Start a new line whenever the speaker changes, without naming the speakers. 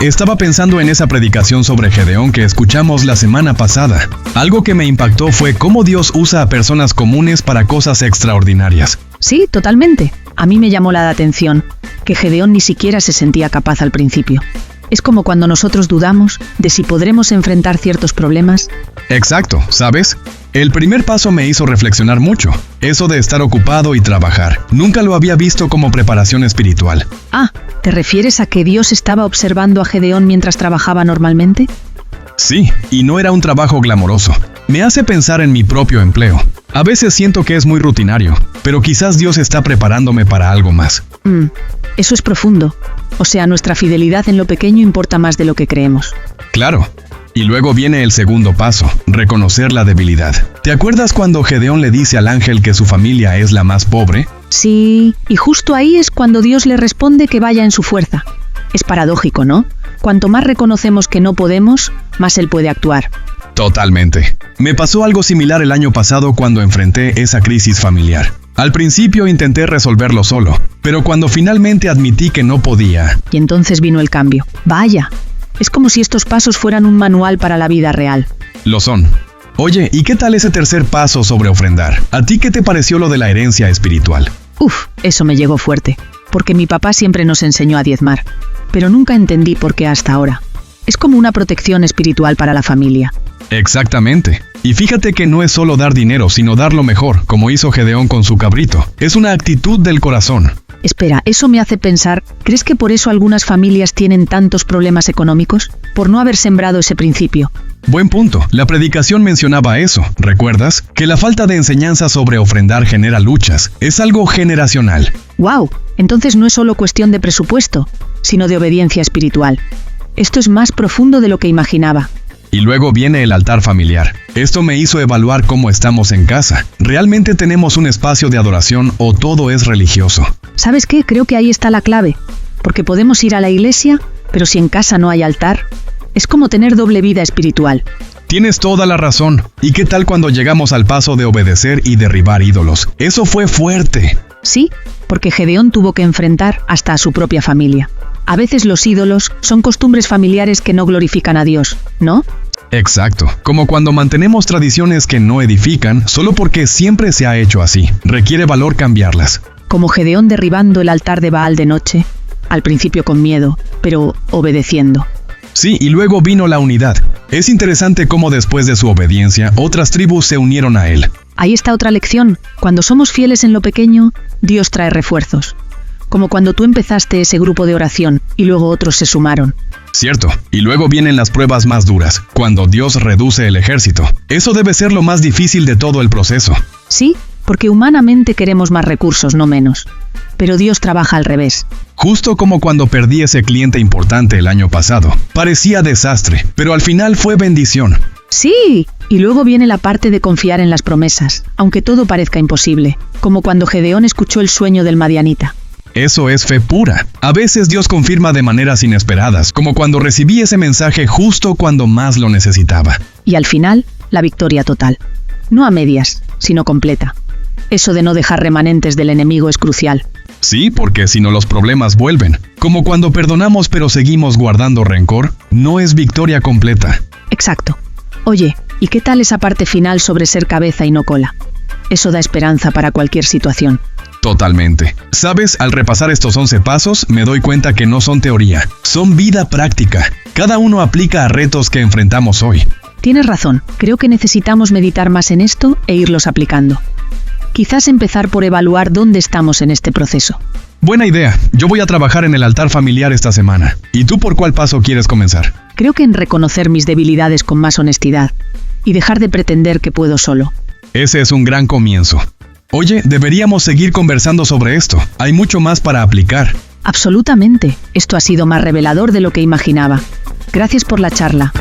Estaba pensando en esa predicación sobre Gedeón que escuchamos la semana pasada. Algo que me impactó fue cómo Dios usa a personas comunes para cosas extraordinarias.
Sí, totalmente. A mí me llamó la atención que Gedeón ni siquiera se sentía capaz al principio. Es como cuando nosotros dudamos de si podremos enfrentar ciertos problemas.
Exacto, ¿sabes? El primer paso me hizo reflexionar mucho. Eso de estar ocupado y trabajar. Nunca lo había visto como preparación espiritual.
Ah, ¿te refieres a que Dios estaba observando a Gedeón mientras trabajaba normalmente?
Sí, y no era un trabajo glamoroso. Me hace pensar en mi propio empleo. A veces siento que es muy rutinario, pero quizás Dios está preparándome para algo más.
Eso es profundo. O sea, nuestra fidelidad en lo pequeño importa más de lo que creemos.
Claro. Y luego viene el segundo paso, reconocer la debilidad. ¿Te acuerdas cuando Gedeón le dice al ángel que su familia es la más pobre?
Sí, y justo ahí es cuando Dios le responde que vaya en su fuerza. Es paradójico, ¿no? Cuanto más reconocemos que no podemos, más Él puede actuar.
Totalmente. Me pasó algo similar el año pasado cuando enfrenté esa crisis familiar. Al principio intenté resolverlo solo, pero cuando finalmente admití que no podía...
Y entonces vino el cambio. Vaya, es como si estos pasos fueran un manual para la vida real.
Lo son. Oye, ¿y qué tal ese tercer paso sobre ofrendar? ¿A ti qué te pareció lo de la herencia espiritual?
Eso me llegó fuerte, porque mi papá siempre nos enseñó a diezmar, pero nunca entendí por qué hasta ahora. Es como una protección espiritual para la familia.
Exactamente. Y fíjate que no es solo dar dinero, sino dar lo mejor, como hizo Gedeón con su cabrito. Es una actitud del corazón.
Espera, eso me hace pensar, ¿crees que por eso algunas familias tienen tantos problemas económicos? Por no haber sembrado ese principio.
Buen punto. La predicación mencionaba eso, ¿recuerdas? Que la falta de enseñanza sobre ofrendar genera luchas. Es algo generacional.
¡Wow! Entonces no es solo cuestión de presupuesto, sino de obediencia espiritual. Esto es más profundo de lo que imaginaba.
Y luego viene el altar familiar. Esto me hizo evaluar cómo estamos en casa. ¿Realmente tenemos un espacio de adoración o todo es religioso?
¿Sabes qué? Creo que ahí está la clave. Porque podemos ir a la iglesia, pero si en casa no hay altar, es como tener doble vida espiritual.
Tienes toda la razón. ¿Y qué tal cuando llegamos al paso de obedecer y derribar ídolos? Eso fue fuerte.
Sí, porque Gedeón tuvo que enfrentar hasta a su propia familia. A veces los ídolos son costumbres familiares que no glorifican a Dios, ¿no?
Exacto. Como cuando mantenemos tradiciones que no edifican solo porque siempre se ha hecho así. Requiere valor cambiarlas.
Como Gedeón derribando el altar de Baal de noche, al principio con miedo, pero obedeciendo.
Sí, y luego vino la unidad. Es interesante cómo después de su obediencia, otras tribus se unieron a él.
Ahí está otra lección. Cuando somos fieles en lo pequeño, Dios trae refuerzos. Como cuando tú empezaste ese grupo de oración y luego otros se sumaron.
Cierto, y luego vienen las pruebas más duras, cuando Dios reduce el ejército. Eso debe ser lo más difícil de todo el proceso.
Sí, porque humanamente queremos más recursos, no menos. Pero Dios trabaja al revés.
Justo como cuando perdí ese cliente importante el año pasado. Parecía desastre, pero al final fue bendición.
Sí, y luego viene la parte de confiar en las promesas, aunque todo parezca imposible, como cuando Gedeón escuchó el sueño del madianita.
Eso es fe pura. A veces Dios confirma de maneras inesperadas, como cuando recibí ese mensaje justo cuando más lo necesitaba.
Y al final, la victoria total. No a medias, sino completa. Eso de no dejar remanentes del enemigo es crucial.
Sí, porque si no los problemas vuelven. Como cuando perdonamos pero seguimos guardando rencor, no es victoria completa.
Exacto. Oye, ¿y qué tal esa parte final sobre ser cabeza y no cola? Eso da esperanza para cualquier situación.
Totalmente. ¿Sabes? Al repasar estos 11 pasos, me doy cuenta que no son teoría, son vida práctica. Cada uno aplica a retos que enfrentamos hoy.
Tienes razón. Creo que necesitamos meditar más en esto e irlos aplicando. Quizás empezar por evaluar dónde estamos en este proceso.
Buena idea. Yo voy a trabajar en el altar familiar esta semana. ¿Y tú por cuál paso quieres comenzar?
Creo que en reconocer mis debilidades con más honestidad y dejar de pretender que puedo solo.
Ese es un gran comienzo. Oye, deberíamos seguir conversando sobre esto. Hay mucho más para aplicar.
Absolutamente. Esto ha sido más revelador de lo que imaginaba. Gracias por la charla.